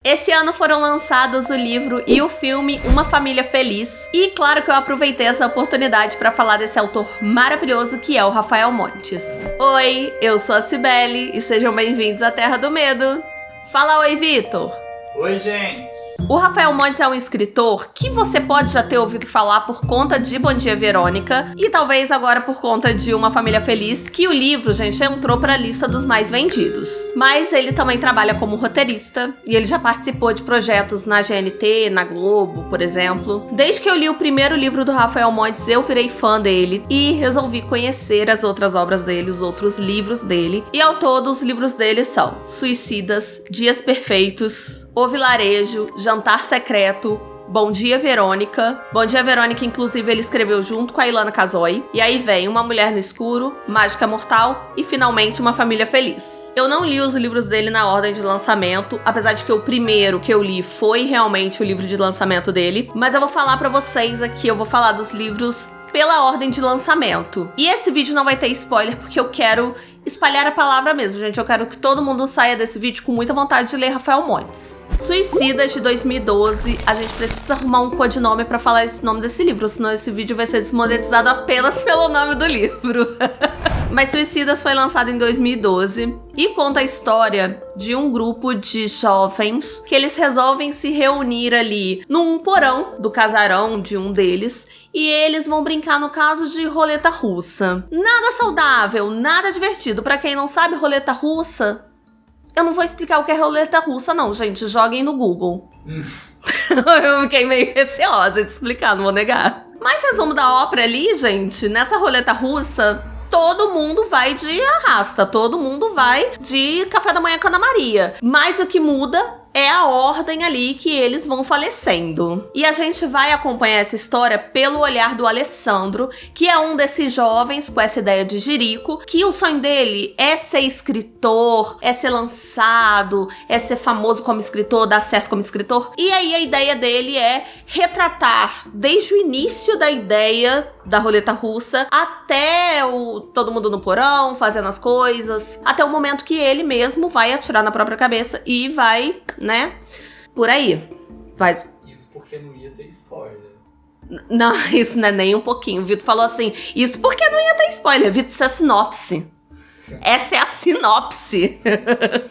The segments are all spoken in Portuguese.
Esse ano foram lançados o livro e o filme Uma Família Feliz. E claro que eu aproveitei essa oportunidade para falar desse autor maravilhoso que é o Rafael Montes. Oi, eu sou a Cibele e sejam bem-vindos à Terra do Medo. Fala oi, Vitor. Oi, gente. O Rafael Montes é um escritor que você pode já ter ouvido falar por conta de Bom Dia, Verônica e talvez agora por conta de Uma Família Feliz, que o livro, gente, entrou para a lista dos mais vendidos. Mas ele também trabalha como roteirista e ele já participou de projetos na GNT, na Globo, por exemplo. Desde que eu li o primeiro livro do Rafael Montes, eu virei fã dele e resolvi conhecer as outras obras dele, os outros livros dele. E ao todo, os livros dele são Suicidas, Dias Perfeitos, O Vilarejo, Jantar Secreto, Bom Dia, Verônica. Bom Dia, Verônica, inclusive, ele escreveu junto com a Ilana Casoy. E aí vem Uma Mulher no Escuro, Mágica Mortal e, finalmente, Uma Família Feliz. Eu não li os livros dele na ordem de lançamento, apesar de que o primeiro que eu li foi realmente o livro de lançamento dele. Mas eu vou falar pra vocês aqui, eu vou falar dos livros pela ordem de lançamento. E esse vídeo não vai ter spoiler, porque eu quero espalhar a palavra mesmo, gente. Eu quero que todo mundo saia desse vídeo com muita vontade de ler Rafael Montes. Suicidas, de 2012. A gente precisa arrumar um codinome pra falar esse nome desse livro, senão esse vídeo vai ser desmonetizado apenas pelo nome do livro. Mas Suicidas foi lançado em 2012 e conta a história de um grupo de jovens que eles resolvem se reunir ali num porão do casarão de um deles e eles vão brincar, no caso, de roleta russa. Nada saudável, nada divertido. Pra quem não sabe, roleta russa... Eu não vou explicar o que é roleta russa, não, gente. Joguem no Google. Eu fiquei meio receosa de explicar, não vou negar. Mas resumo da ópera ali, gente, nessa roleta russa, todo mundo vai de arrasta, todo mundo vai de café da manhã com Ana Maria. Mas o que muda é a ordem ali que eles vão falecendo. E a gente vai acompanhar essa história pelo olhar do Alessandro, que é um desses jovens com essa ideia de jirico, que o sonho dele é ser escritor, é ser lançado, é ser famoso como escritor, dar certo como escritor. E aí a ideia dele é retratar desde o início da ideia da roleta russa até todo mundo no porão, fazendo as coisas, até o momento que ele mesmo vai atirar na própria cabeça e vai, né, por aí. Vai. Isso porque não ia ter spoiler. Não, isso não é nem um pouquinho. O Vitor falou assim, isso porque não ia ter spoiler. Vitor, isso é a sinopse. Essa é a sinopse.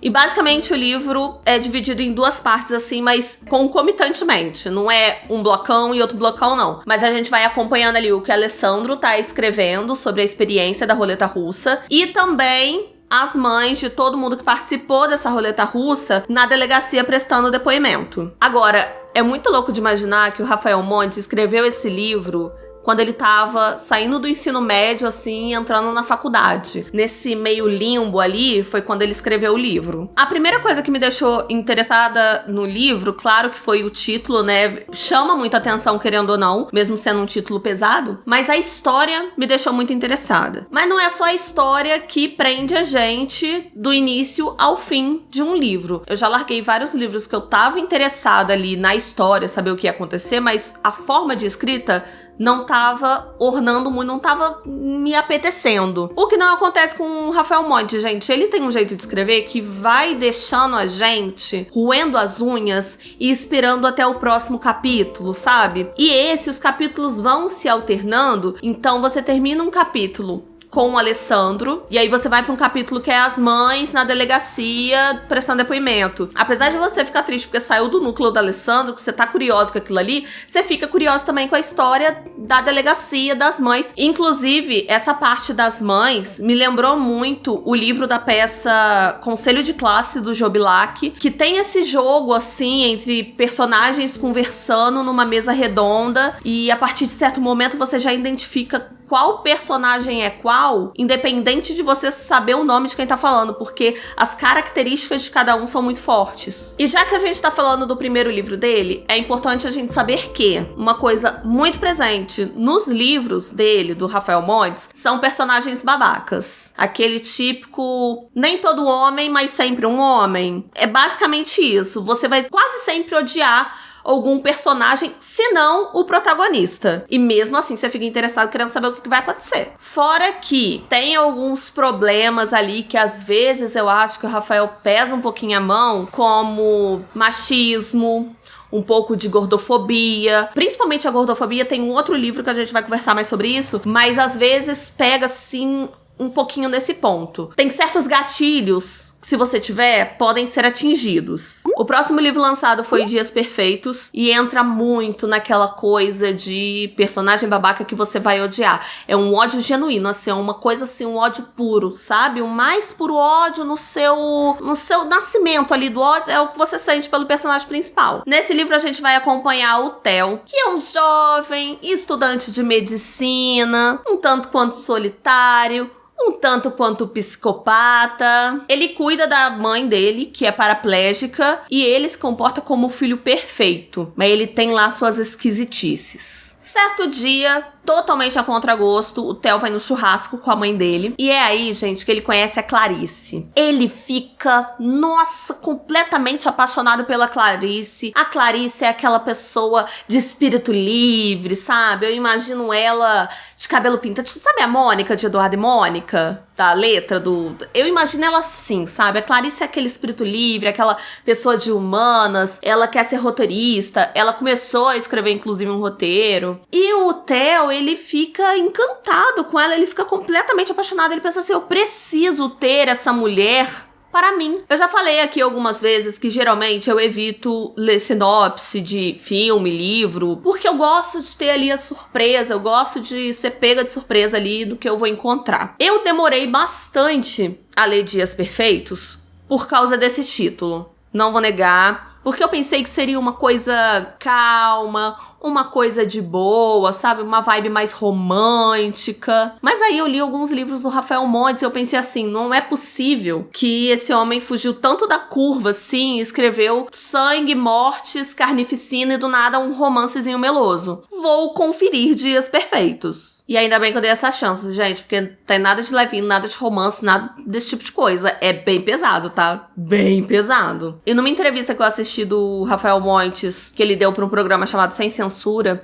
E basicamente o livro é dividido em duas partes, assim, mas concomitantemente. Não é um blocão e outro blocão, não. Mas a gente vai acompanhando ali o que o Alessandro tá escrevendo sobre a experiência da roleta russa. E também as mães de todo mundo que participou dessa roleta russa na delegacia prestando depoimento. Agora, é muito louco de imaginar que o Rafael Montes escreveu esse livro quando ele tava saindo do ensino médio, assim, entrando na faculdade. Nesse meio limbo ali, foi quando ele escreveu o livro. A primeira coisa que me deixou interessada no livro, claro que foi o título, né? Chama muito atenção, querendo ou não, mesmo sendo um título pesado. Mas a história me deixou muito interessada. Mas não é só a história que prende a gente do início ao fim de um livro. Eu já larguei vários livros que eu tava interessada ali na história, saber o que ia acontecer, mas a forma de escrita não tava ornando muito, não tava me apetecendo. O que não acontece com o Rafael Montes, gente. Ele tem um jeito de escrever que vai deixando a gente roendo as unhas e esperando até o próximo capítulo, sabe? E os capítulos vão se alternando, então você termina um capítulo com o Alessandro, e aí você vai pra um capítulo que é as mães na delegacia prestando depoimento. Apesar de você ficar triste porque saiu do núcleo do Alessandro, que você tá curioso com aquilo ali, você fica curioso também com a história da delegacia das mães. Inclusive, essa parte das mães me lembrou muito o livro da peça Conselho de Classe, do Jobilac, que tem esse jogo, assim, entre personagens conversando numa mesa redonda, e a partir de certo momento você já identifica qual personagem é qual, independente de você saber o nome de quem tá falando, porque as características de cada um são muito fortes. E já que a gente tá falando do primeiro livro dele, é importante a gente saber que uma coisa muito presente nos livros dele, do Rafael Montes, são personagens babacas. Aquele típico, nem todo homem, mas sempre um homem. É basicamente isso. Você vai quase sempre odiar algum personagem, se não o protagonista. E mesmo assim, você fica interessado querendo saber o que vai acontecer. Fora que tem alguns problemas ali que às vezes eu acho que o Rafael pesa um pouquinho a mão, como machismo, um pouco de gordofobia. Principalmente a gordofobia, tem um outro livro que a gente vai conversar mais sobre isso, mas às vezes pega, assim, um pouquinho nesse ponto. Tem certos gatilhos que, se você tiver, podem ser atingidos. O próximo livro lançado foi Dias Perfeitos e entra muito naquela coisa de personagem babaca que você vai odiar. É um ódio genuíno, assim, é uma coisa assim, um ódio puro, sabe? O mais puro ódio no seu nascimento ali do ódio é o que você sente pelo personagem principal. Nesse livro a gente vai acompanhar o Theo, que é um jovem estudante de medicina, um tanto quanto solitário, um tanto quanto psicopata. Ele cuida da mãe dele, que é paraplégica, e ele se comporta como o filho perfeito, mas ele tem lá suas esquisitices. Certo dia, totalmente a contragosto, o Theo vai no churrasco com a mãe dele. E é aí, gente, que ele conhece a Clarice. Ele fica, nossa, completamente apaixonado pela Clarice. A Clarice é aquela pessoa de espírito livre, sabe? Eu imagino ela de cabelo pintado. Sabe a Mônica, de Eduardo e Mônica? Da letra do... Eu imagino ela assim, sabe? A Clarice é aquele espírito livre, aquela pessoa de humanas. Ela quer ser roteirista. Ela começou a escrever, inclusive, um roteiro. E o Theo, ele fica encantado com ela. Ele fica completamente apaixonado. Ele pensa assim, eu preciso ter essa mulher para mim. Eu já falei aqui algumas vezes que geralmente eu evito ler sinopse de filme, livro, porque eu gosto de ter ali a surpresa, eu gosto de ser pega de surpresa ali do que eu vou encontrar. Eu demorei bastante a ler Dias Perfeitos por causa desse título. Não vou negar, porque eu pensei que seria uma coisa calma, uma coisa de boa, sabe? Uma vibe mais romântica. Mas aí eu li alguns livros do Rafael Montes e eu pensei assim, não é possível que esse homem fugiu tanto da curva assim e escreveu sangue, mortes, carnificina e do nada um romancezinho meloso. Vou conferir Dias Perfeitos. E ainda bem que eu dei essa chance, gente, porque não tem nada de levinho, nada de romance, nada desse tipo de coisa. É bem pesado, tá? Bem pesado. E numa entrevista que eu assisti do Rafael Montes, que ele deu pra um programa chamado Sem Censura,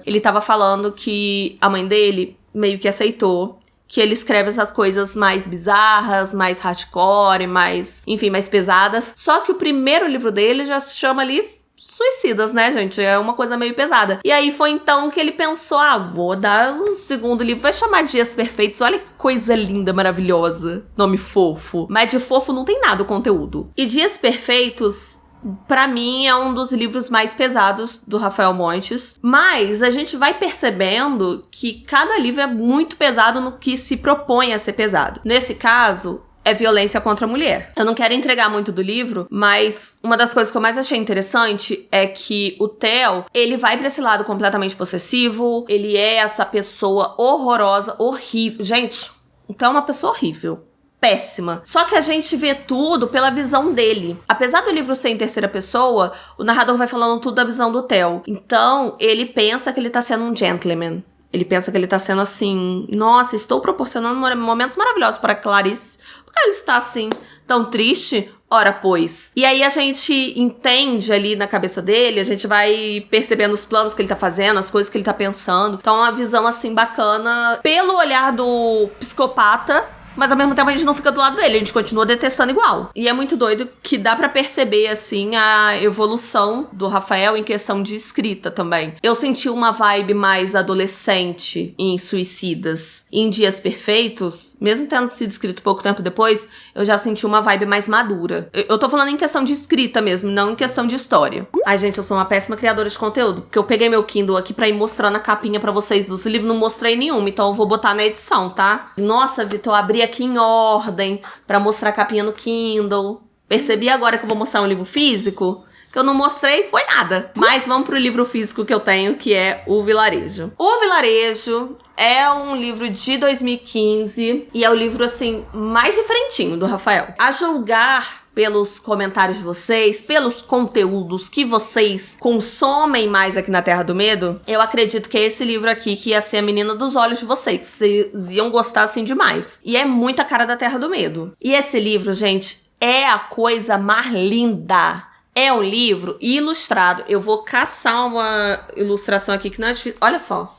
ele tava falando que a mãe dele meio que aceitou que ele escreve essas coisas mais bizarras, mais hardcore, mais, enfim, mais pesadas. Só que o primeiro livro dele já se chama ali Suicidas, né, gente? É uma coisa meio pesada. E aí foi então que ele pensou, vou dar um segundo livro, vai chamar Dias Perfeitos. Olha que coisa linda, maravilhosa. Nome fofo. Mas de fofo não tem nada o conteúdo. E Dias Perfeitos, pra mim, é um dos livros mais pesados do Rafael Montes. Mas a gente vai percebendo que cada livro é muito pesado no que se propõe a ser pesado. Nesse caso, é violência contra a mulher. Eu não quero entregar muito do livro, mas uma das coisas que eu mais achei interessante é que o Theo, ele vai pra esse lado completamente possessivo, ele é essa pessoa horrorosa, horrível. Gente, o Theo é uma pessoa horrível. Péssima. Só que a gente vê tudo pela visão dele. Apesar do livro ser em terceira pessoa, o narrador vai falando tudo da visão do Theo. Então, ele pensa que ele tá sendo um gentleman. Ele pensa que ele tá sendo assim, nossa, estou proporcionando momentos maravilhosos para Clarice. Porque ela está assim, tão triste? Ora, pois. E aí a gente entende ali na cabeça dele, a gente vai percebendo os planos que ele tá fazendo, as coisas que ele tá pensando. Então é uma visão assim bacana pelo olhar do psicopata, mas ao mesmo tempo a gente não fica do lado dele, a gente continua detestando igual. E é muito doido que dá pra perceber, assim, a evolução do Rafael em questão de escrita também. Eu senti uma vibe mais adolescente em Suicidas. Em Dias Perfeitos, mesmo tendo sido escrito pouco tempo depois, eu já senti uma vibe mais madura. Eu tô falando em questão de escrita mesmo, não em questão de história. Ai, gente, eu sou uma péssima criadora de conteúdo, porque eu peguei meu Kindle aqui pra ir mostrando a capinha pra vocês dos livros, não mostrei nenhuma, então eu vou botar na edição, tá? Nossa, Vitor, eu abri aqui em ordem pra mostrar a capinha no Kindle. Percebi agora que eu vou mostrar um livro físico, que eu não mostrei foi nada. Mas vamos pro livro físico que eu tenho, que é O Vilarejo. O Vilarejo é um livro de 2015 e é o livro, assim, mais diferentinho do Rafael. A julgar pelos comentários de vocês, pelos conteúdos que vocês consomem mais aqui na Terra do Medo, eu acredito que é esse livro aqui que ia ser a menina dos olhos de vocês. Vocês iam gostar, assim, demais. E é muita cara da Terra do Medo. E esse livro, gente, é a coisa mais linda É um livro ilustrado. Eu vou caçar uma ilustração aqui que não é difícil. Olha só.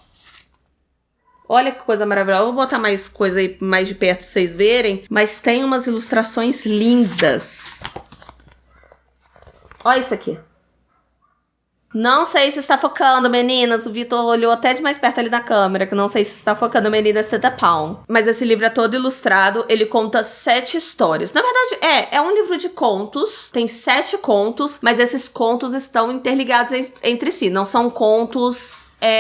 Olha que coisa maravilhosa. Eu vou botar mais coisa aí mais de perto pra vocês verem. Mas tem umas ilustrações lindas. Olha isso aqui. Não sei se está focando, meninas. O Vitor olhou até de mais perto ali na câmera, que não sei se está focando, meninas, Teta Palm. Mas esse livro é todo ilustrado, ele conta 7 histórias. Na verdade, é um livro de contos, tem 7 contos, mas esses contos estão interligados entre si, não são contos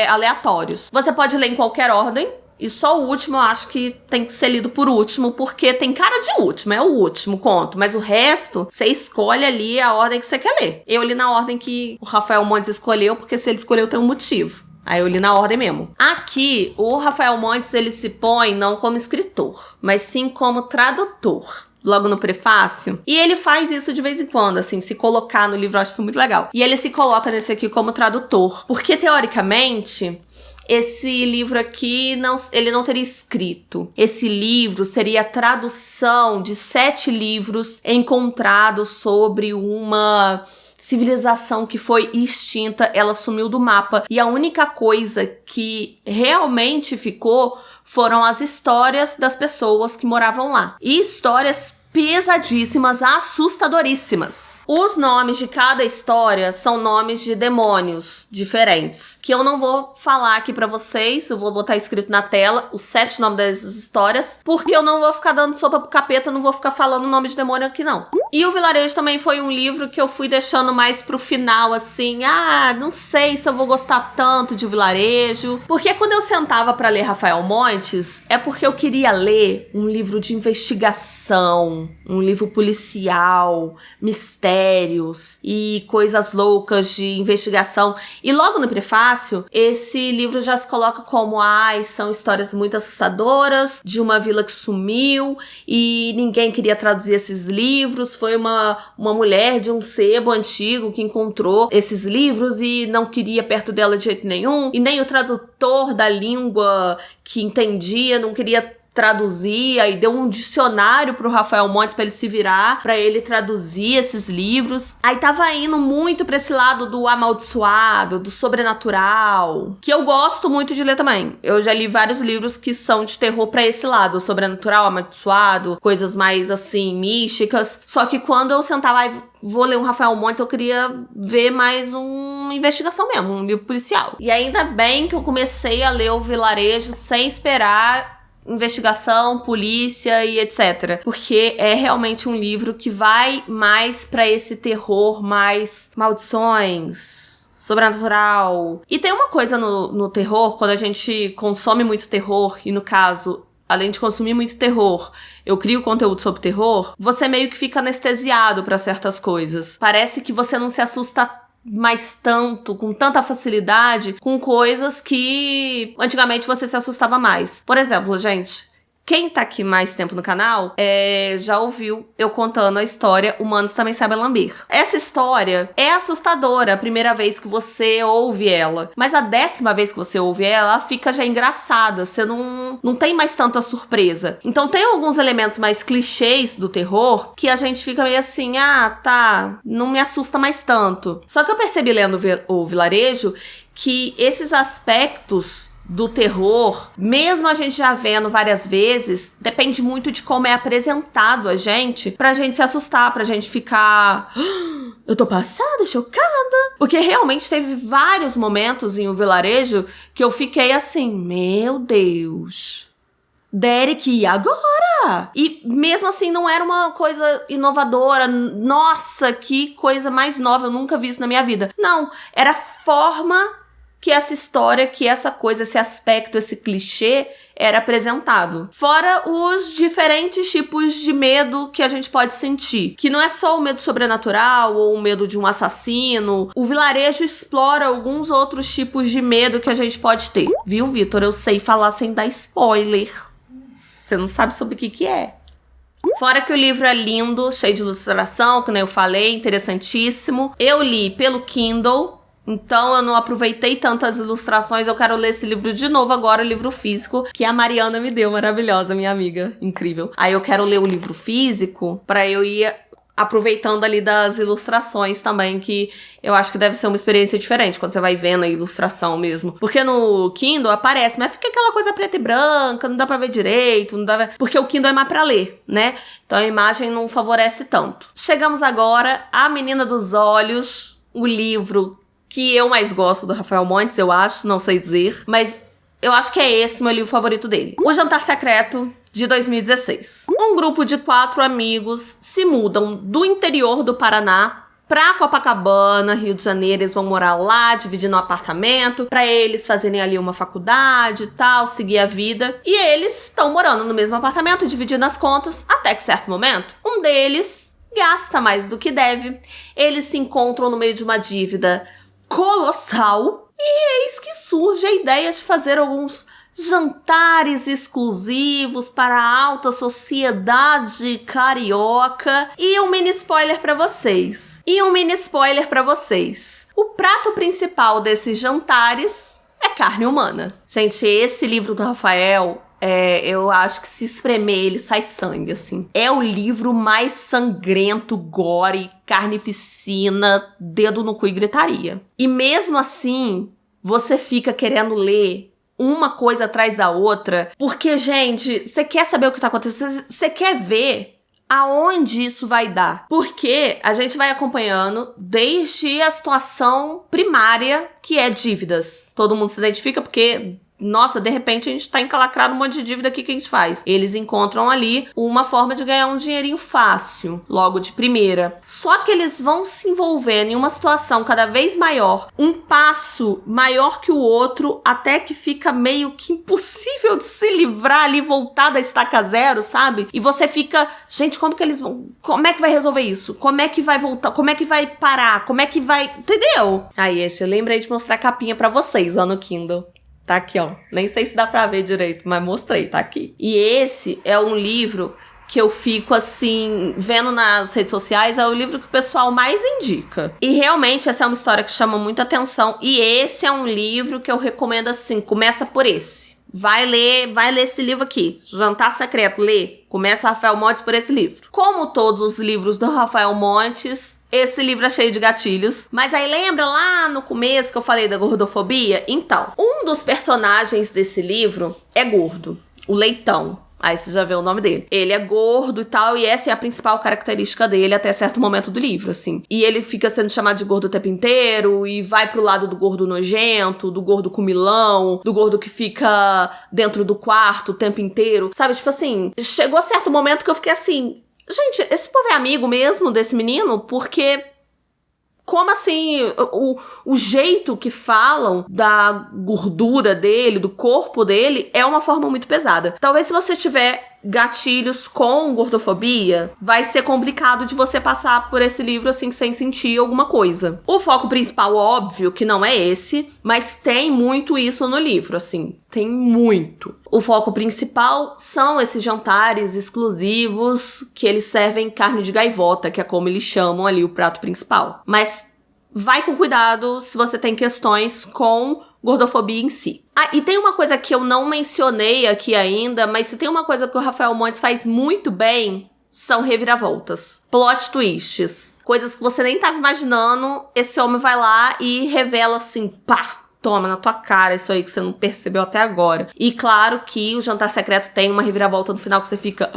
aleatórios. Você pode ler em qualquer ordem, e só o último eu acho que tem que ser lido por último, porque tem cara de último, é o último conto. Mas o resto, você escolhe ali a ordem que você quer ler. Eu li na ordem que o Rafael Montes escolheu, porque se ele escolheu tem um motivo. Aí eu li na ordem mesmo. Aqui, o Rafael Montes, ele se põe não como escritor, mas sim como tradutor. Logo no prefácio. E ele faz isso de vez em quando, assim, se colocar no livro, eu acho isso muito legal. E ele se coloca nesse aqui como tradutor. Porque, teoricamente, esse livro aqui, ele não teria escrito. Esse livro seria a tradução de 7 livros encontrados sobre uma civilização que foi extinta, ela sumiu do mapa. E a única coisa que realmente ficou foram as histórias das pessoas que moravam lá. E histórias pesadíssimas, assustadoríssimas. Os nomes de cada história são nomes de demônios diferentes, que eu não vou falar aqui pra vocês, eu vou botar escrito na tela os 7 nomes das histórias, porque eu não vou ficar dando sopa pro capeta, não vou ficar falando nome de demônio aqui não. E o Vilarejo também foi um livro que eu fui deixando mais pro final, assim, não sei se eu vou gostar tanto de Vilarejo, porque quando eu sentava pra ler Rafael Montes, é porque eu queria ler um livro de investigação, um livro policial, mistério, e coisas loucas de investigação. E logo no prefácio, esse livro já se coloca como são histórias muito assustadoras de uma vila que sumiu e ninguém queria traduzir esses livros. Foi uma mulher de um sebo antigo que encontrou esses livros e não queria perto dela de jeito nenhum. E nem o tradutor da língua que entendia não queria traduzir, aí deu um dicionário pro Rafael Montes pra ele se virar, pra ele traduzir esses livros. Aí tava indo muito pra esse lado do amaldiçoado, do sobrenatural, que eu gosto muito de ler também. Eu já li vários livros que são de terror pra esse lado, sobrenatural, amaldiçoado, coisas mais assim, místicas. Só que quando eu sentava vou ler um Rafael Montes, eu queria ver mais uma investigação mesmo, um livro policial. E ainda bem que eu comecei a ler o Vilarejo sem esperar investigação, polícia e etc. Porque é realmente um livro que vai mais pra esse terror, mais maldições, sobrenatural. E tem uma coisa no terror, quando a gente consome muito terror, e no caso, além de consumir muito terror, eu crio conteúdo sobre terror, você meio que fica anestesiado pra certas coisas. Parece que você não se assusta mais tanto, com tanta facilidade, com coisas que antigamente você se assustava mais. Por exemplo, gente, quem tá aqui mais tempo no canal já ouviu eu contando a história Humanos Também Sabem Lamber. Essa história é assustadora a primeira vez que você ouve ela, mas a 10ª vez que você ouve ela fica já engraçada, você não tem mais tanta surpresa. Então tem alguns elementos mais clichês do terror que a gente fica meio assim, tá, não me assusta mais tanto. Só que eu percebi lendo o Vilarejo que esses aspectos do terror, mesmo a gente já vendo várias vezes, depende muito de como é apresentado a gente, pra gente se assustar, pra gente ficar... Eu tô passada, chocada. Porque realmente teve vários momentos em O Vilarejo que eu fiquei assim, meu Deus, Derek, e agora? E mesmo assim não era uma coisa inovadora, nossa, que coisa mais nova, eu nunca vi isso na minha vida. Não, era a forma que essa história, que essa coisa, esse aspecto, esse clichê era apresentado. Fora os diferentes tipos de medo que a gente pode sentir. Que não é só o medo sobrenatural ou o medo de um assassino. O Vilarejo explora alguns outros tipos de medo que a gente pode ter. Viu, Vitor? Eu sei falar sem dar spoiler. Você não sabe sobre o que é. Fora que o livro é lindo, cheio de ilustração, que nem eu falei, interessantíssimo. Eu li pelo Kindle. Então eu não aproveitei tantas ilustrações, eu quero ler esse livro de novo agora, o livro físico, que a Mariana me deu, maravilhosa, minha amiga, incrível. Aí eu quero ler o livro físico pra eu ir aproveitando ali das ilustrações também, que eu acho que deve ser uma experiência diferente quando você vai vendo a ilustração mesmo. Porque no Kindle aparece, mas fica aquela coisa preta e branca, não dá pra ver direito, porque o Kindle é mais pra ler, né? Então a imagem não favorece tanto. Chegamos agora à Menina dos Olhos, o livro que eu mais gosto do Rafael Montes, eu acho, não sei dizer, mas eu acho que é esse o meu livro favorito dele. O Jantar Secreto, de 2016. Um grupo de 4 amigos se mudam do interior do Paraná pra Copacabana, Rio de Janeiro. Eles vão morar lá, dividindo um apartamento, pra eles fazerem ali uma faculdade e tal, seguir a vida. E eles estão morando no mesmo apartamento, dividindo as contas, até que certo momento, um deles gasta mais do que deve. Eles se encontram no meio de uma dívida colossal e eis que surge a ideia de fazer alguns jantares exclusivos para a alta sociedade carioca. E um mini spoiler pra vocês. O prato principal desses jantares é carne humana. Gente, esse livro do Rafael, eu acho que se espremer ele sai sangue, assim. É o livro mais sangrento, gore, carnificina, dedo no cu e gritaria. E mesmo assim, você fica querendo ler uma coisa atrás da outra, porque, gente, você quer saber o que tá acontecendo, você quer ver aonde isso vai dar, porque a gente vai acompanhando desde a situação primária, que é dívidas. Todo mundo se identifica porque, nossa, de repente a gente tá encalacrado um monte de dívida, aqui que a gente faz? Eles encontram ali uma forma de ganhar um dinheirinho fácil, logo de primeira. Só que eles vão se envolvendo em uma situação cada vez maior, um passo maior que o outro, até que fica meio que impossível de se livrar ali, voltar da estaca zero, sabe? E você fica, gente, como que eles vão? Como é que vai resolver isso? Como é que vai voltar? Como é que vai parar? Como é que vai... Entendeu? Aí, esse eu lembrei de mostrar a capinha pra vocês, ó, no Kindle. Tá aqui, ó. Nem sei se dá pra ver direito, mas mostrei, tá aqui. E esse é um livro que eu fico, assim, vendo nas redes sociais, é o livro que o pessoal mais indica. E realmente essa é uma história que chama muita atenção. E esse é um livro que eu recomendo, assim, começa por esse. Vai ler esse livro aqui. Jantar Secreto, lê. Começa Rafael Montes por esse livro. Como todos os livros do Rafael Montes, esse livro é cheio de gatilhos. Mas aí lembra lá no começo que eu falei da gordofobia? Então, um dos personagens desse livro é gordo. O Leitão. Aí você já vê o nome dele. Ele é gordo e tal, e essa é a principal característica dele até certo momento do livro, assim. E ele fica sendo chamado de gordo o tempo inteiro, e vai pro lado do gordo nojento, do gordo comilão, do gordo que fica dentro do quarto o tempo inteiro. Sabe, tipo assim, chegou a certo momento que eu fiquei assim... Gente, esse povo é amigo mesmo desse menino? Porque, como assim, o jeito que falam da gordura dele, do corpo dele, é uma forma muito pesada. Talvez se você tiver gatilhos com gordofobia, vai ser complicado de você passar por esse livro assim sem sentir alguma coisa. O foco principal, óbvio, que não é esse, mas tem muito isso no livro, assim, tem muito. O foco principal são esses jantares exclusivos que eles servem carne de gaivota, que é como eles chamam ali o prato principal. Mas vai com cuidado se você tem questões com gordofobia em si. Ah, e tem uma coisa que eu não mencionei aqui ainda, mas se tem uma coisa que o Rafael Montes faz muito bem, são reviravoltas. Plot twists. Coisas que você nem tava imaginando, esse homem vai lá e revela assim, pá! Toma na tua cara isso aí que você não percebeu até agora. E claro que o Jantar Secreto tem uma reviravolta no final que você fica...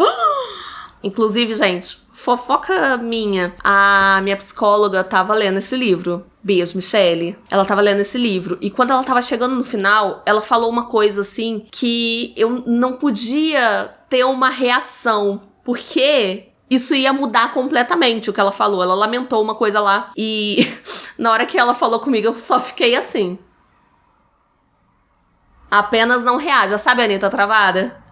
Inclusive, gente, fofoca minha. A minha psicóloga tava lendo esse livro. Beijo, Michele. Ela tava lendo esse livro. E quando ela tava chegando no final, ela falou uma coisa assim que eu não podia ter uma reação. Porque isso ia mudar completamente o que ela falou. Ela lamentou uma coisa lá. E na hora que ela falou comigo, eu só fiquei assim. Apenas não reaja. Sabe a Anitta Travada?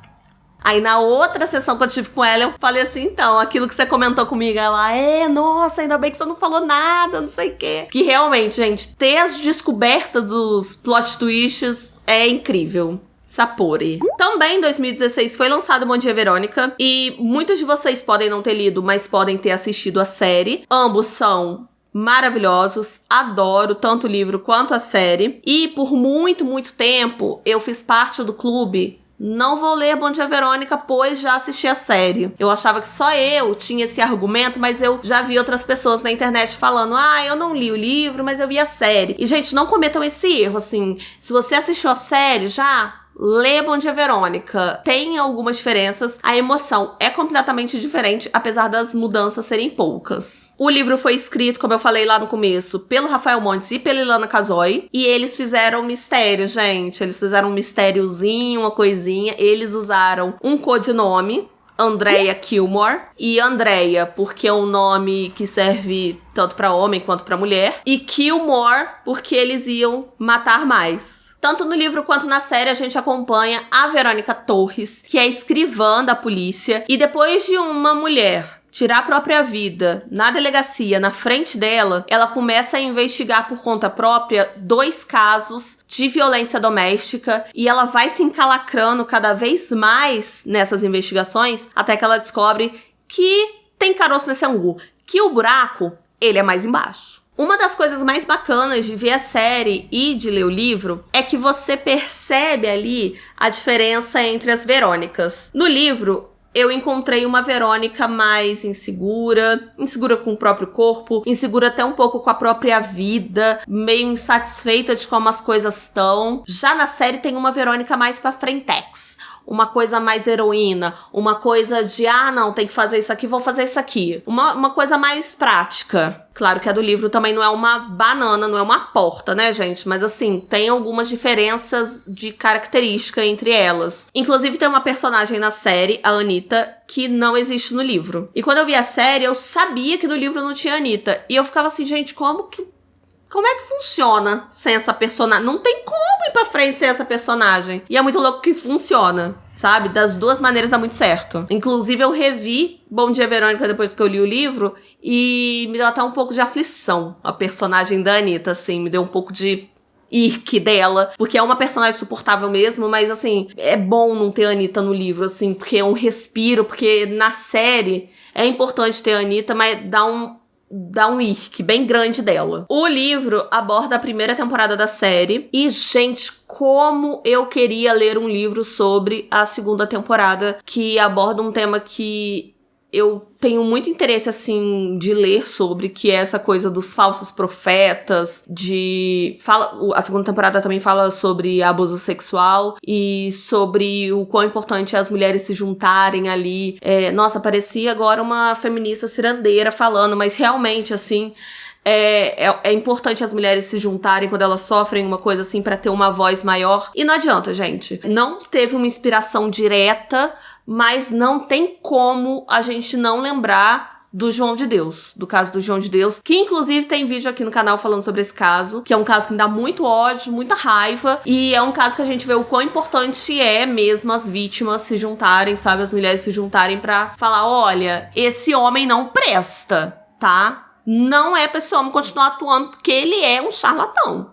Aí na outra sessão que eu tive com ela, eu falei assim, então, aquilo que você comentou comigo, ela, nossa, ainda bem que você não falou nada, não sei o quê. Que realmente, gente, ter as descobertas dos plot twists é incrível. Sapore. Também em 2016 foi lançado Bom Dia Verônica, e muitos de vocês podem não ter lido, mas podem ter assistido a série. Ambos são maravilhosos, adoro tanto o livro quanto a série. E por muito, muito tempo, eu fiz parte do clube não vou ler Bom Dia Verônica, pois já assisti a série. Eu achava que só eu tinha esse argumento, mas eu já vi outras pessoas na internet falando, eu não li o livro, mas eu vi a série. E, gente, não cometam esse erro, assim, se você assistiu a série já... Lê Bom Dia Verônica. Tem algumas diferenças. A emoção é completamente diferente, apesar das mudanças serem poucas. O livro foi escrito, como eu falei lá no começo, pelo Rafael Montes e pela Ilana Casoy. E eles fizeram mistério, gente. Eles fizeram um mistériozinho, uma coisinha. Eles usaram um codinome, Andrea Kilmore. E Andrea, porque é um nome que serve tanto pra homem quanto pra mulher. E Kilmore, porque eles iam matar mais. Tanto no livro quanto na série, a gente acompanha a Verônica Torres, que é escrivã da polícia, e depois de uma mulher tirar a própria vida na delegacia, na frente dela, ela começa a investigar por conta própria 2 casos de violência doméstica, e ela vai se encalacrando cada vez mais nessas investigações, até que ela descobre que tem caroço nesse angu, que o buraco, ele é mais embaixo. Uma das coisas mais bacanas de ver a série e de ler o livro é que você percebe ali a diferença entre as Verônicas. No livro, eu encontrei uma Verônica mais insegura com o próprio corpo, insegura até um pouco com a própria vida, meio insatisfeita de como as coisas estão. Já na série tem uma Verônica mais pra frentex. Uma coisa mais heroína, uma coisa de, não, tem que fazer isso aqui, vou fazer isso aqui. Uma coisa mais prática. Claro que a do livro também não é uma banana, não é uma porta, né, gente? Mas, assim, tem algumas diferenças de característica entre elas. Inclusive, tem uma personagem na série, a Anitta, que não existe no livro. E quando eu vi a série, eu sabia que no livro não tinha Anitta. E eu ficava assim, gente, como é que funciona sem essa personagem? Não tem como ir pra frente sem essa personagem. E é muito louco que funciona, sabe? Das duas maneiras dá muito certo. Inclusive, eu revi Bom Dia Verônica depois que eu li o livro e me deu até um pouco de aflição a personagem da Anitta, assim. Me deu um pouco de irque dela, porque é uma personagem suportável mesmo, mas, assim, é bom não ter a Anitta no livro, assim, porque é um respiro, porque na série é importante ter a Anitta, mas dá um irque bem grande dela. O livro aborda a primeira temporada da série e, gente, como eu queria ler um livro sobre a segunda temporada, que aborda um tema que eu tenho muito interesse, assim, de ler sobre, que é essa coisa dos falsos profetas, a segunda temporada também fala sobre abuso sexual e sobre o quão importante é as mulheres se juntarem ali. Nossa, parecia agora uma feminista cirandeira falando, mas realmente, assim, é importante as mulheres se juntarem quando elas sofrem uma coisa assim pra ter uma voz maior. E não adianta, gente. Não teve uma inspiração direta, mas não tem como a gente não lembrar do João de Deus, do caso do João de Deus, que inclusive tem vídeo aqui no canal falando sobre esse caso, que é um caso que me dá muito ódio, muita raiva, e é um caso que a gente vê o quão importante é mesmo as vítimas se juntarem, sabe, as mulheres se juntarem pra falar, olha, esse homem não presta, tá? Não é pra esse homem continuar atuando porque ele é um charlatão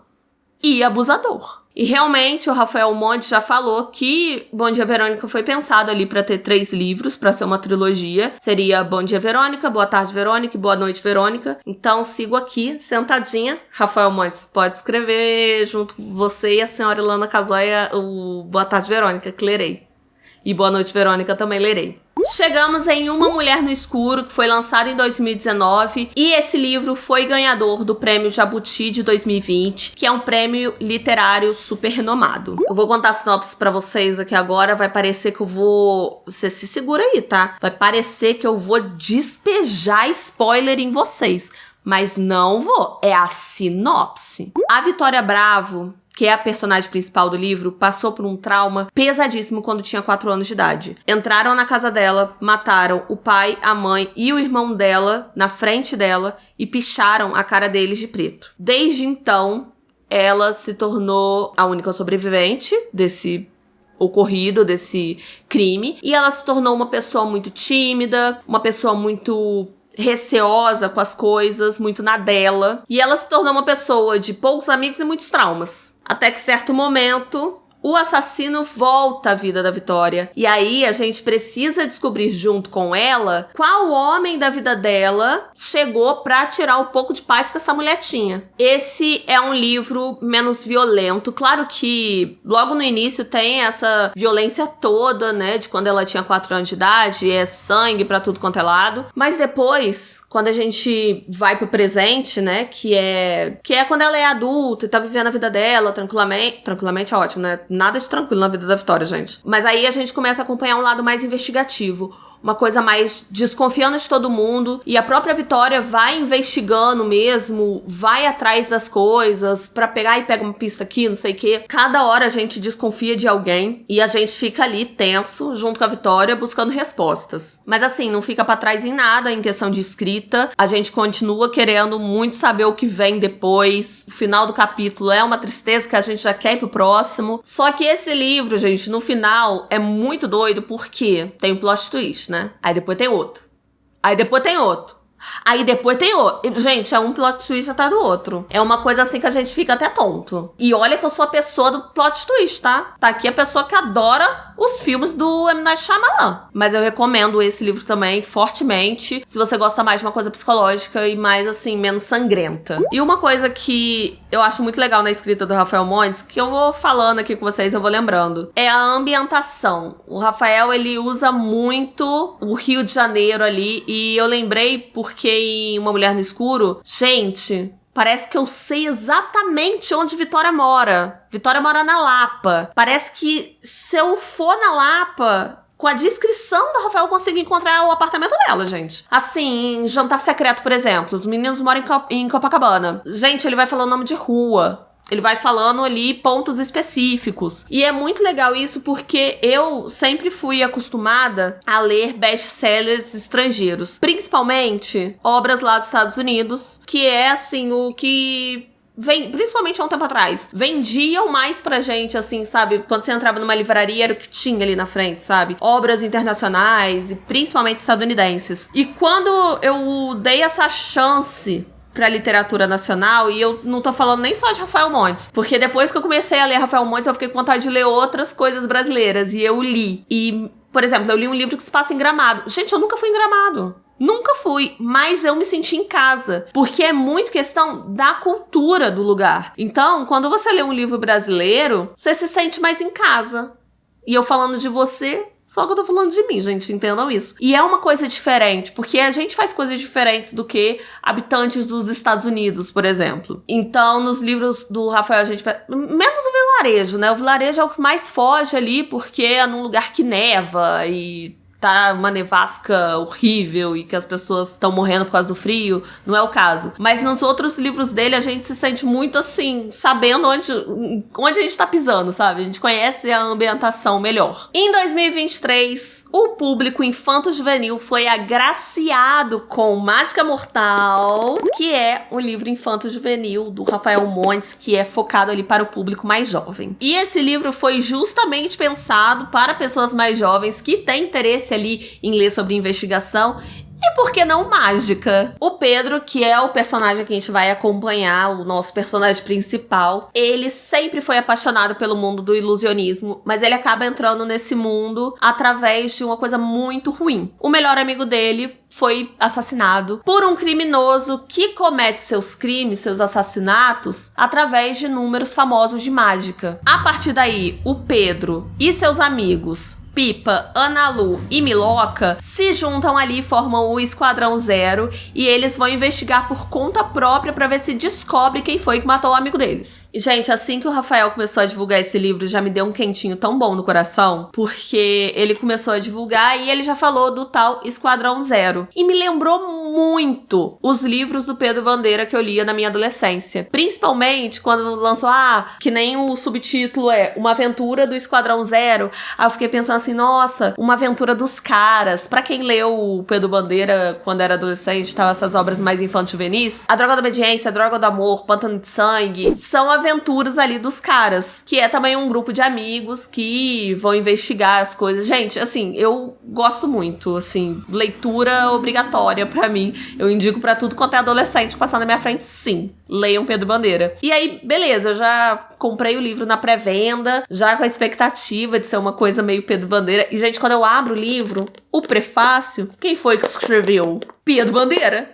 e abusador. E realmente o Rafael Montes já falou que Bom Dia Verônica foi pensado ali pra ter 3 livros, pra ser uma trilogia. Seria Bom Dia Verônica, Boa Tarde Verônica e Boa Noite Verônica. Então sigo aqui, sentadinha. Rafael Montes, pode escrever junto com você e a senhora Ilana Casoy o Boa Tarde Verônica, que lerei. E Boa Noite Verônica também lerei. Chegamos em Uma Mulher no Escuro, que foi lançado em 2019, e esse livro foi ganhador do Prêmio Jabuti de 2020, que é um prêmio literário super renomado. Eu vou contar a sinopse pra vocês aqui agora, vai parecer que eu vou... Você se segura aí, tá? Vai parecer que eu vou despejar spoiler em vocês, mas não vou, é a sinopse. A Vitória Bravo, que é a personagem principal do livro, passou por um trauma pesadíssimo quando tinha 4 anos de idade. Entraram na casa dela, mataram o pai, a mãe e o irmão dela na frente dela e picharam a cara deles de preto. Desde então, ela se tornou a única sobrevivente desse ocorrido, desse crime, e ela se tornou uma pessoa muito tímida, uma pessoa muito receosa com as coisas, muito na dela, e ela se tornou uma pessoa de poucos amigos e muitos traumas. Até que certo momento, o assassino volta à vida da Vitória. E aí a gente precisa descobrir junto com ela qual homem da vida dela chegou pra tirar o pouco de paz que essa mulher tinha. Esse é um livro menos violento. Claro que logo no início tem essa violência toda, né, de quando ela tinha 4 anos de idade, é sangue pra tudo quanto é lado. Mas depois, quando a gente vai pro presente, né, que é quando ela é adulta e tá vivendo a vida dela tranquilamente é ótimo, né? Nada de tranquilo na vida da Vitória, gente. Mas aí a gente começa a acompanhar um lado mais investigativo. Uma coisa mais desconfiando de todo mundo. E a própria Vitória vai investigando mesmo, vai atrás das coisas pra pegar e pega uma pista aqui, não sei o quê. Cada hora a gente desconfia de alguém e a gente fica ali tenso, junto com a Vitória, buscando respostas. Mas assim, não fica pra trás em nada em questão de escrita. A gente continua querendo muito saber o que vem depois. O final do capítulo é uma tristeza que a gente já quer ir pro próximo. Só que esse livro, gente, no final é muito doido porque tem um plot twist, né? Aí depois tem outro. Aí depois tem outro. Aí depois tem outro. Gente, é um plot twist atrás do outro. É uma coisa assim que a gente fica até tonto. E olha que eu sou a pessoa do plot twist, tá? Tá aqui a pessoa que adora os filmes do M. Night Shyamalan. Mas eu recomendo esse livro também, fortemente, se você gosta mais de uma coisa psicológica e mais, assim, menos sangrenta. E uma coisa que eu acho muito legal na escrita do Rafael Montes, que eu vou falando aqui com vocês, eu vou lembrando, é a ambientação. O Rafael, ele usa muito o Rio de Janeiro ali, e eu lembrei porque em Uma Mulher no Escuro, gente, parece que eu sei exatamente onde Vitória mora. Vitória mora na Lapa. Parece que se eu for na Lapa, com a descrição do Rafael, eu consigo encontrar o apartamento dela, gente. Assim, em Jantar Secreto, por exemplo. Os meninos moram em Copacabana. Gente, ele vai falando nome de rua. Ele vai falando ali pontos específicos. E é muito legal isso porque eu sempre fui acostumada a ler best-sellers estrangeiros. Principalmente obras lá dos Estados Unidos, que é, assim, o que principalmente há um tempo atrás, vendiam mais pra gente, assim, sabe? Quando você entrava numa livraria, era o que tinha ali na frente, sabe? Obras internacionais e principalmente estadunidenses. E quando eu dei essa chance pra literatura nacional, e eu não tô falando nem só de Rafael Montes, porque depois que eu comecei a ler Rafael Montes, eu fiquei com vontade de ler outras coisas brasileiras, e eu li. E, por exemplo, eu li um livro que se passa em Gramado. Gente, eu nunca fui em Gramado. Nunca fui, mas eu me senti em casa, porque é muito questão da cultura do lugar. Então, quando você lê um livro brasileiro, você se sente mais em casa. E eu falando de você, só que eu tô falando de mim, gente, entendam isso. E é uma coisa diferente, porque a gente faz coisas diferentes do que habitantes dos Estados Unidos, por exemplo. Então, nos livros do Rafael, a gente... menos o vilarejo, né? O vilarejo é o que mais foge ali, porque é num lugar que neva e tá uma nevasca horrível e que as pessoas estão morrendo por causa do frio, não é o caso. Mas nos outros livros dele a gente se sente muito assim, sabendo onde a gente tá pisando, sabe? A gente conhece a ambientação melhor. Em 2023, o público infanto-juvenil foi agraciado com Mágica Mortal, que é o livro infanto-juvenil do Rafael Montes, que é focado ali para o público mais jovem. E esse livro foi justamente pensado para pessoas mais jovens que têm interesse ali em ler sobre investigação. E por que não mágica? O Pedro, que é o personagem que a gente vai acompanhar, o nosso personagem principal, ele sempre foi apaixonado pelo mundo do ilusionismo, mas ele acaba entrando nesse mundo através de uma coisa muito ruim. O melhor amigo dele foi assassinado por um criminoso que comete seus crimes, seus assassinatos, através de números famosos de mágica. A partir daí, o Pedro e seus amigos Pipa, Ana Lu e Miloca se juntam ali e formam o Esquadrão Zero, e eles vão investigar por conta própria pra ver se descobre quem foi que matou o amigo deles. E, gente, assim que o Rafael começou a divulgar esse livro, já me deu um quentinho tão bom no coração, porque ele começou a divulgar e ele já falou do tal Esquadrão Zero. E me lembrou muito os livros do Pedro Bandeira que eu lia na minha adolescência. Principalmente quando lançou, que nem o subtítulo é Uma Aventura do Esquadrão Zero. Aí eu fiquei pensando assim, nossa, uma aventura dos caras. Pra quem leu o Pedro Bandeira quando era adolescente, tal, essas obras mais infanto-juvenis, A Droga da Obediência, A Droga do Amor, Pântano de Sangue, são aventuras ali dos caras, que é também um grupo de amigos que vão investigar as coisas. Gente, assim, eu gosto muito, assim, leitura obrigatória pra mim. Eu indico pra tudo quanto é adolescente passar na minha frente, sim. Leiam Pedro Bandeira. E aí, beleza, eu já comprei o livro na pré-venda, já com a expectativa de ser uma coisa meio Pedro Bandeira. E, gente, quando eu abro o livro, o prefácio, quem foi que escreveu? Pedro Bandeira.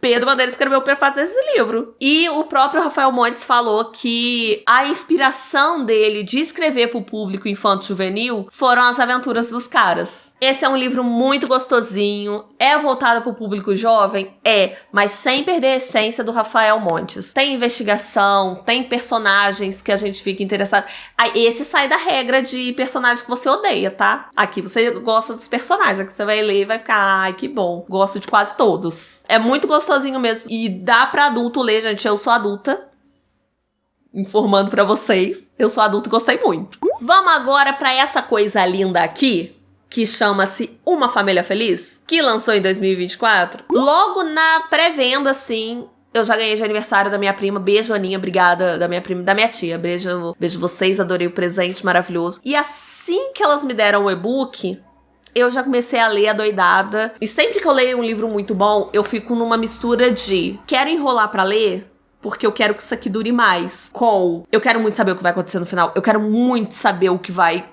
Pedro Bandeira escreveu o prefácio desse livro. E o próprio Rafael Montes falou que a inspiração dele de escrever pro público infanto-juvenil foram as aventuras dos caras. Esse é um livro muito gostosinho, é voltado pro público jovem? É, mas sem perder a essência do Rafael Montes. Tem investigação, tem personagens que a gente fica interessado. Aí, esse sai da regra de personagens que você odeia, tá? Aqui você gosta dos personagens, aqui você vai ler e vai ficar, ai, que bom. Gosto de quase todos. É muito gostosinho mesmo. E dá pra adulto ler, gente. Eu sou adulta. Informando pra vocês. Eu sou adulta e gostei muito. Vamos agora pra essa coisa linda aqui, que chama-se Uma Família Feliz, que lançou em 2024. Logo na pré-venda, assim, eu já ganhei de aniversário da minha prima. Beijo, Aninha. Obrigada. Da minha prima, da minha tia. Beijo vocês. Adorei o presente maravilhoso. E assim que elas me deram o e-book, eu já comecei a ler adoidada. E sempre que eu leio um livro muito bom, eu fico numa mistura de quero enrolar pra ler, porque eu quero que isso aqui dure mais, com eu quero muito saber o que vai acontecer no final. Eu quero muito saber o que vai...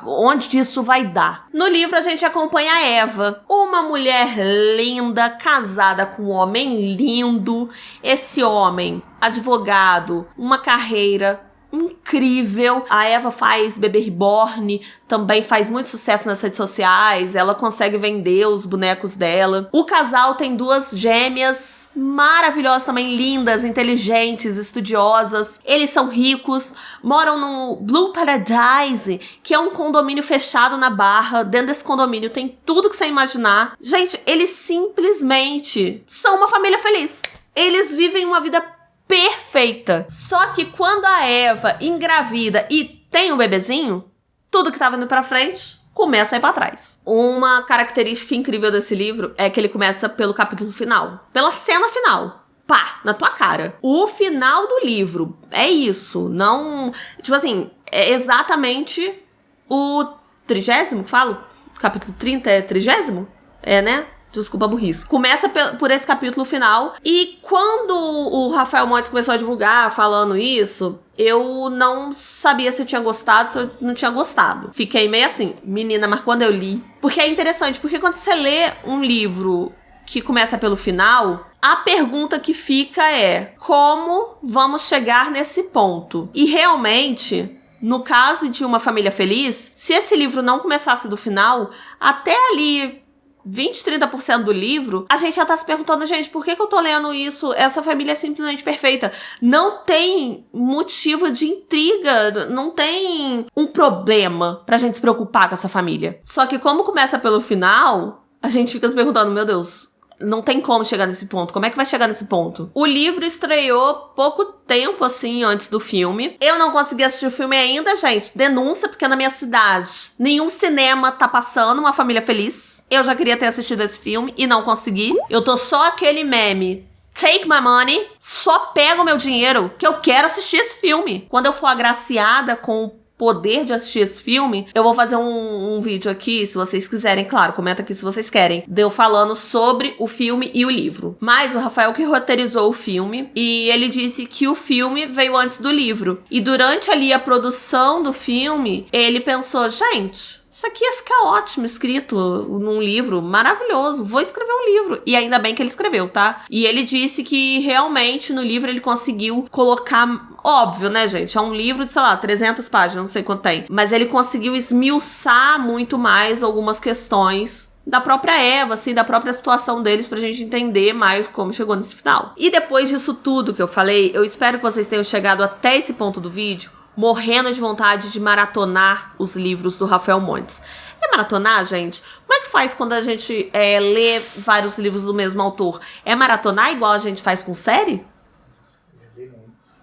onde isso vai dar. No livro a gente acompanha a Eva, uma mulher linda, casada com um homem lindo. Esse homem, advogado, uma carreira incrível. A Eva faz bebê reborn, também faz muito sucesso nas redes sociais, ela consegue vender os bonecos dela. O casal tem duas gêmeas maravilhosas também, lindas, inteligentes, estudiosas. Eles são ricos, moram no Blue Paradise, que é um condomínio fechado na Barra. Dentro desse condomínio tem tudo que você imaginar. Gente, eles simplesmente são uma família feliz. Eles vivem uma vida perfeita. Só que quando a Eva engravida e tem um bebezinho, tudo que tava indo pra frente começa a ir pra trás. Uma característica incrível desse livro é que ele começa pelo capítulo final, pela cena final. Pá, na tua cara. O final do livro é isso. Não... Tipo assim, é exatamente o 30º que falo? Capítulo 30 é 30º? É, né? Desculpa a burrice. Começa por esse capítulo final. E quando o Rafael Montes começou a divulgar falando isso, eu não sabia se eu tinha gostado, se eu não tinha gostado. Fiquei meio assim, menina, mas quando eu li... Porque é interessante, porque quando você lê um livro que começa pelo final, a pergunta que fica é: como vamos chegar nesse ponto? E realmente... No caso de Uma Família Feliz, se esse livro não começasse do final, até ali 20, 30% do livro, a gente já tá se perguntando, gente, por que eu tô lendo isso? Essa família é simplesmente perfeita. Não tem motivo de intriga, não tem um problema pra gente se preocupar com essa família. Só que como começa pelo final, a gente fica se perguntando, meu Deus, não tem como chegar nesse ponto. Como é que vai chegar nesse ponto? O livro estreou pouco tempo, assim, antes do filme. Eu não consegui assistir o filme ainda, gente. Denúncia, porque na minha cidade nenhum cinema tá passando Uma Família Feliz. Eu já queria ter assistido esse filme e não consegui. Eu tô só aquele meme: take my money, só pega o meu dinheiro, que eu quero assistir esse filme. Quando eu for agraciada com o poder de assistir esse filme, eu vou fazer um vídeo aqui, se vocês quiserem, claro, comenta aqui se vocês querem, de eu falando sobre o filme e o livro. Mas o Rafael que roteirizou o filme, e ele disse que o filme veio antes do livro. E durante ali a produção do filme, ele pensou, gente, isso aqui ia ficar ótimo escrito num livro, maravilhoso, vou escrever um livro. E ainda bem que ele escreveu, tá? E ele disse que realmente no livro ele conseguiu colocar... Óbvio, né, gente? É um livro de, sei lá, 300 páginas, não sei quanto tem. Mas ele conseguiu esmiuçar muito mais algumas questões da própria Eva, assim, da própria situação deles, pra gente entender mais como chegou nesse final. E depois disso tudo que eu falei, eu espero que vocês tenham chegado até esse ponto do vídeo morrendo de vontade de maratonar os livros do Rafael Montes. É maratonar, gente? Como é que faz quando a gente lê vários livros do mesmo autor? É maratonar igual a gente faz com série?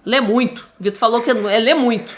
Lê muito. Vitor falou que lê muito.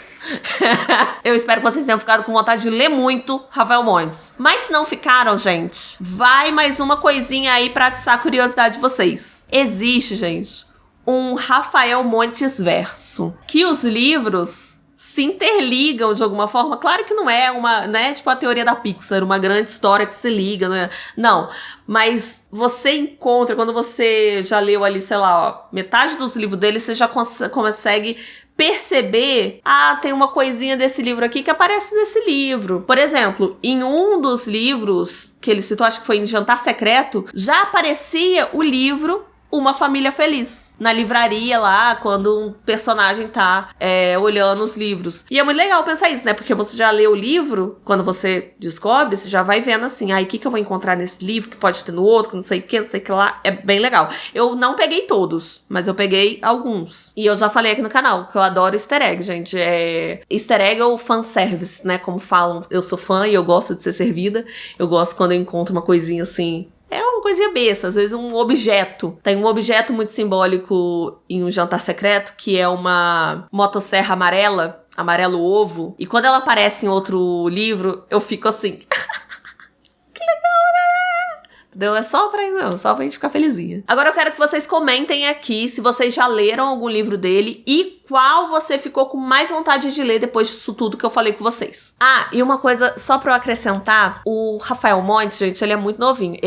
Eu espero que vocês tenham ficado com vontade de ler muito Rafael Montes. Mas se não ficaram, gente, vai mais uma coisinha aí pra atiçar a curiosidade de vocês. Existe, gente, um Rafael Montes verso, que os livros se interligam de alguma forma. Claro que não é uma, né, tipo a teoria da Pixar, uma grande história que se liga, né? Não, mas você encontra, quando você já leu ali, sei lá, ó, metade dos livros dele, você já consegue perceber, tem uma coisinha desse livro aqui que aparece nesse livro. Por exemplo, em um dos livros que ele citou, acho que foi em Jantar Secreto, já aparecia o livro Uma Família Feliz, na livraria lá, quando um personagem tá olhando os livros. E é muito legal pensar isso, né? Porque você já lê o livro, quando você descobre, você já vai vendo assim, o que eu vou encontrar nesse livro, que pode ter no outro, que não sei o que lá. É bem legal. Eu não peguei todos, mas eu peguei alguns. E eu já falei aqui no canal, que eu adoro easter egg, gente. Easter egg ou fanservice, né? Como falam, eu sou fã e eu gosto de ser servida. Eu gosto quando eu encontro uma coisinha assim. É uma coisinha besta, às vezes um objeto. Tem um objeto muito simbólico em Um Jantar Secreto, que é uma motosserra amarela, amarelo ovo. E quando ela aparece em outro livro, eu fico assim... Que legal, né? Entendeu? É só pra isso mesmo, só pra gente ficar felizinha. Agora eu quero que vocês comentem aqui se vocês já leram algum livro dele e qual você ficou com mais vontade de ler depois disso tudo que eu falei com vocês. E uma coisa, só pra eu acrescentar, o Rafael Montes, gente, ele é muito novinho.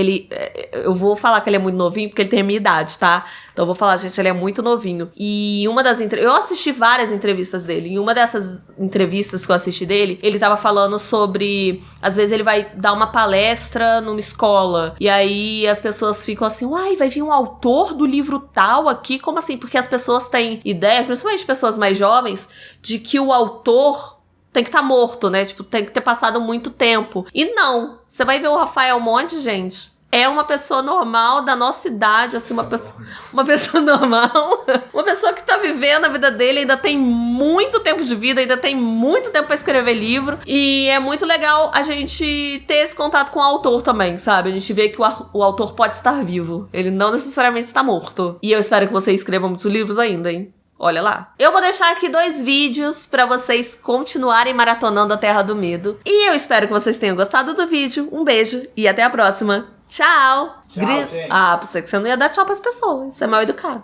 Eu vou falar que ele é muito novinho porque ele tem a minha idade, tá? Então eu vou falar, gente, ele é muito novinho. E eu assisti várias entrevistas dele. Em uma dessas entrevistas que eu assisti dele, ele tava falando sobre... Às vezes ele vai dar uma palestra numa escola. E aí as pessoas ficam assim, uai, vai vir um autor do livro tal aqui? Como assim? Porque as pessoas têm ideia, principalmente pessoas mais jovens, de que o autor tem que estar morto, né? Tipo, tem que ter passado muito tempo. E não. Você vai ver o Rafael Montes, gente, é uma pessoa normal da nossa idade, assim, uma pessoa normal, uma pessoa que tá vivendo a vida dele, ainda tem muito tempo de vida, ainda tem muito tempo pra escrever livro, e é muito legal a gente ter esse contato com o autor também, sabe? A gente vê que o autor pode estar vivo, ele não necessariamente está morto. E eu espero que você escreva muitos livros ainda, hein? Olha lá. Eu vou deixar aqui 2 vídeos pra vocês continuarem maratonando a Terra do Medo. E eu espero que vocês tenham gostado do vídeo. Um beijo e até a próxima. Tchau! Tchau, gente. Pensei que você não ia dar tchau pras pessoas. Você é mal educado.